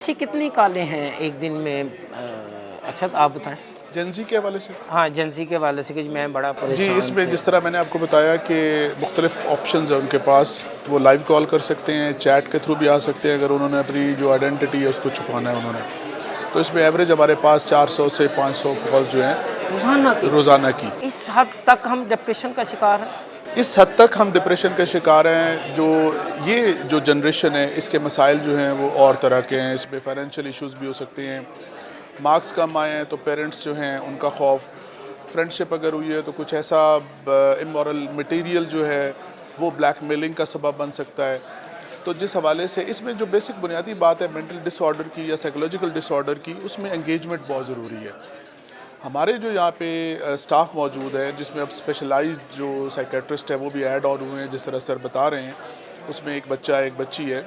ایسی کتنی کالیں ہیں ایک دن میں؟ ارشد آپ بتائیں۔ جنزی کے حوالے سے ہاں جنسی کے حوالے سے کہ میں بڑا جی، پریشان اس میں تھے۔ جس طرح میں نے آپ کو بتایا کہ مختلف آپشنز ہیں ان کے پاس، وہ لائیو کال کر سکتے ہیں، چیٹ کے تھرو بھی آ سکتے ہیں اگر انہوں نے اپنی جو آئیڈینٹی ہے اس کو چھپانا ہے انہوں نے، تو اس میں ایوریج ہمارے پاس 400 سے 500 کالز جو ہیں روزانہ کی۔ اس حد تک ہم ڈپریشن کا شکار ہیں؟ اس حد تک ہم ڈپریشن کا شکار ہیں۔ یہ جو جنریشن ہے اس کے مسائل جو ہیں وہ اور طرح کے ہیں، اس میں فائنینشیل ایشوز بھی ہو سکتے ہیں، مارکس کم آئے ہیں تو پیرنٹس جو ہیں ان کا خوف، فرینڈ شپ اگر ہوئی ہے تو کچھ ایسا امورل مٹیریل جو ہے وہ بلیک میلنگ کا سبب بن سکتا ہے۔ تو جس حوالے سے اس میں جو بیسک بنیادی بات ہے مینٹل ڈس آرڈر کی یا سائیکولوجیکل ڈس آرڈر کی، اس میں انگیجمنٹ بہت ضروری ہے۔ ہمارے جو یہاں پہ سٹاف موجود ہے جس میں اب اسپیشلائزڈ جو سائیکیٹرسٹ ہے وہ بھی ایڈ آن ہوئے ہیں، جس طرح سر بتا رہے ہیں، اس میں ایک بچہ ایک بچی ہے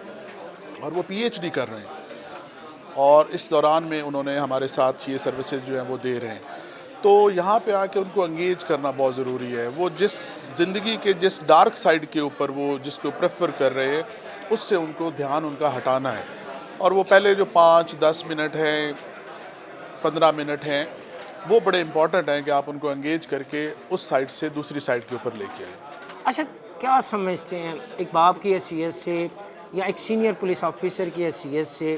اور وہ پی ایچ ڈی کر رہے ہیں، اور اس دوران میں انہوں نے ہمارے ساتھ یہ سروسز جو ہیں وہ دے رہے ہیں۔ تو یہاں پہ آ کے ان کو انگیج کرنا بہت ضروری ہے۔ وہ جس زندگی کے جس ڈارک سائڈ کے اوپر وہ جس کو پریفر کر رہے ہیں اس سے ان کو دھیان ان کا ہٹانا ہے، اور وہ پہلے جو 5-10 منٹ ہیں 15 منٹ ہیں وہ بڑے امپورٹنٹ ہیں کہ آپ ان کو انگیج کر کے اس سائڈ سے دوسری سائڈ کے اوپر لے کے آئیں۔ اچھا، کیا سمجھتے ہیں ایک باپ کی حیثیت سے یا ایک سینئر پولیس آفیسر کی حیثیت سے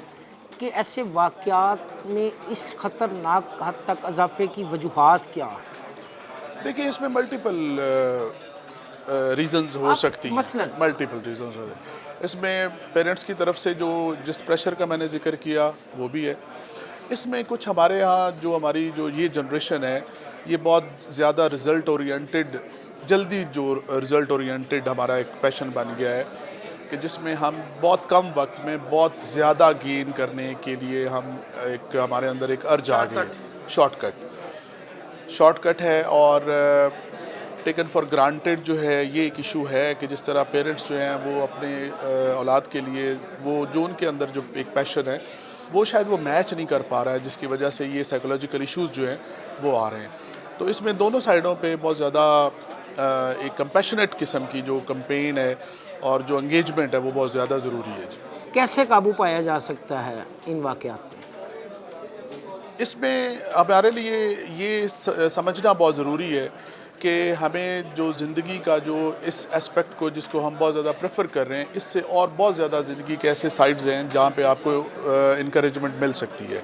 کہ ایسے واقعات میں اس خطرناک حد تک اضافے کی وجوہات کیا ہیں؟ دیکھیں، اس میں ملٹیپل ریزنز ہو سکتی ہیں، ملٹیپل ریزنز ہو سکتی ہیں۔ اس میں پیرنٹس کی طرف سے جس پریشر کا میں نے ذکر کیا وہ بھی ہے۔ اس میں کچھ ہمارے ہاں ہماری یہ جنریشن ہے یہ بہت زیادہ رزلٹ اورینٹڈ، جلدی جو رزلٹ اورینٹڈ ہمارا ایک پیشن بن گیا ہے کہ جس میں ہم بہت کم وقت میں بہت زیادہ گین کرنے کے لیے ہمارے اندر ایک ارج آ گئی ہے، شارٹ کٹ ہے، اور ٹیکن فار گرانٹیڈ جو ہے یہ ایک ایشو ہے کہ جس طرح پیرنٹس جو ہیں وہ اپنے اولاد کے لیے وہ جو ان کے اندر جو ایک پیشن ہے وہ شاید وہ میچ نہیں کر پا رہا ہے، جس کی وجہ سے یہ سائیکولوجیکل ایشوز جو ہیں وہ آ رہے ہیں۔ تو اس میں دونوں سائڈوں پہ بہت زیادہ ایک کمپیشنیٹ قسم کی جو کمپین ہے اور جو انگیجمنٹ ہے وہ بہت زیادہ ضروری ہے۔ کیسے قابو پایا جا سکتا ہے ان واقعات میں؟ اس میں ہمارے لیے یہ سمجھنا بہت ضروری ہے کہ ہمیں جو زندگی کا جو اس اسپیکٹ کو جس کو ہم بہت زیادہ پریفر کر رہے ہیں، اس سے اور بہت زیادہ زندگی کے ایسے سائڈز ہیں جہاں پہ آپ کو انکریجمنٹ مل سکتی ہے۔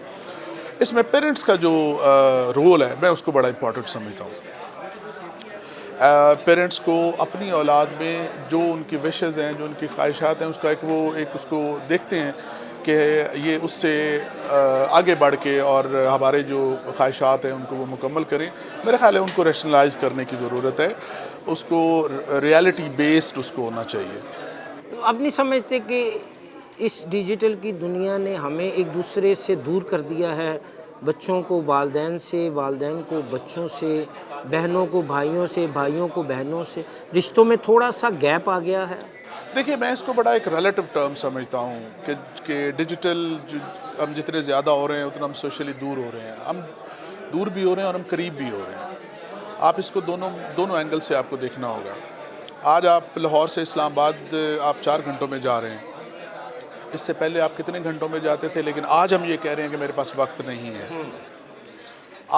اس میں پیرنٹس کا جو رول ہے میں اس کو بڑا امپورٹنٹ سمجھتا ہوں۔ پیرنٹس کو اپنی اولاد میں جو ان کی وشز ہیں، جو ان کی خواہشات ہیں، اس کا اس کو دیکھتے ہیں کہ یہ اس سے آگے بڑھ کے اور ہمارے جو خواہشات ہیں ان کو وہ مکمل کریں۔ میرے خیال ہے ان کو ریشنلائز کرنے کی ضرورت ہے، اس کو ریالٹی بیسڈ اس کو ہونا چاہیے۔ اب نہیں سمجھتے کہ اس ڈیجیٹل کی دنیا نے ہمیں ایک دوسرے سے دور کر دیا ہے، بچوں کو والدین سے، والدین کو بچوں سے، بہنوں کو بھائیوں سے، بھائیوں کو بہنوں سے، رشتوں میں تھوڑا سا گیپ آ گیا ہے؟ دیکھیے، میں اس کو بڑا ایک ریلیٹو ٹرم سمجھتا ہوں کہ ڈیجیٹل ہم جتنے زیادہ ہو رہے ہیں اتنا ہم سوشلی دور ہو رہے ہیں، ہم دور بھی ہو رہے ہیں اور ہم قریب بھی ہو رہے ہیں۔ آپ اس کو دونوں اینگل سے آپ کو دیکھنا ہوگا۔ آج آپ لاہور سے اسلام آباد آپ 4 گھنٹوں میں جا رہے ہیں، اس سے پہلے آپ کتنے گھنٹوں میں جاتے تھے، لیکن آج ہم یہ کہہ رہے ہیں کہ میرے پاس وقت نہیں ہے۔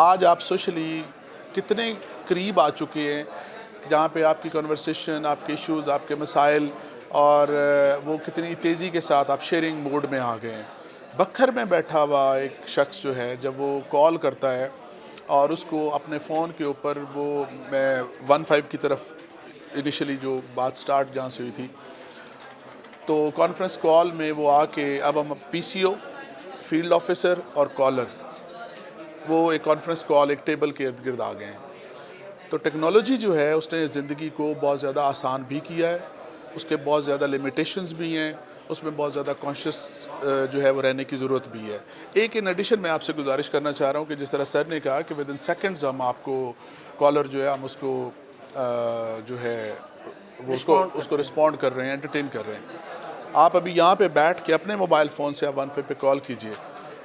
آج آپ سوشلی کتنے قریب آ چکے ہیں جہاں پہ آپ کی کنورسیشن، آپ کے ایشوز، آپ کے مسائل اور وہ کتنی تیزی کے ساتھ آپ شیئرنگ موڈ میں آ گئے ہیں۔ بکھر میں بیٹھا ہوا ایک شخص جو ہے جب وہ کال کرتا ہے اور اس کو اپنے فون کے اوپر میں 15 کی طرف انیشلی جو بات سٹارٹ جہاں سے ہوئی تھی، تو کانفرنس کال میں وہ آ کے اب ہم پی سی او، فیلڈ آفیسر اور کالر، وہ ایک کانفرنس کال ایک ٹیبل کے ارد گرد آ گئے ہیں۔ تو ٹیکنالوجی جو ہے اس نے زندگی کو بہت زیادہ آسان بھی کیا ہے، اس کے بہت زیادہ لیمیٹیشنز بھی ہیں، اس میں بہت زیادہ کانشیس جو ہے وہ رہنے کی ضرورت بھی ہے۔ ایک ان ایڈیشن میں آپ سے گزارش کرنا چاہ رہا ہوں کہ جس طرح سر نے کہا کہ ود ان سیکنڈز ہم آپ کو کالر جو ہے ہم اس کو جو ہے وہ اس کو رسپونڈ کر رہے ہیں، انٹرٹین کر رہے ہیں۔ آپ ابھی یہاں پہ بیٹھ کے اپنے موبائل فون سے آپ 15 پہ کال کیجئے،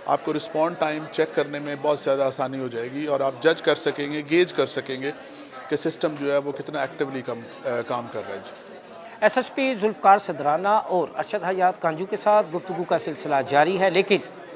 آپ کو رسپونڈ ٹائم چیک کرنے میں بہت زیادہ آسانی ہو جائے گی اور آپ جج کر سکیں گے، گیج کر سکیں گے کہ سسٹم جو ہے وہ کتنا ایکٹیولی کام کر رہا ہے۔ ایس ایچ پی ذوالفقار صدرانہ اور ارشد حیات کانجو کے ساتھ گفتگو کا سلسلہ جاری ہے، لیکن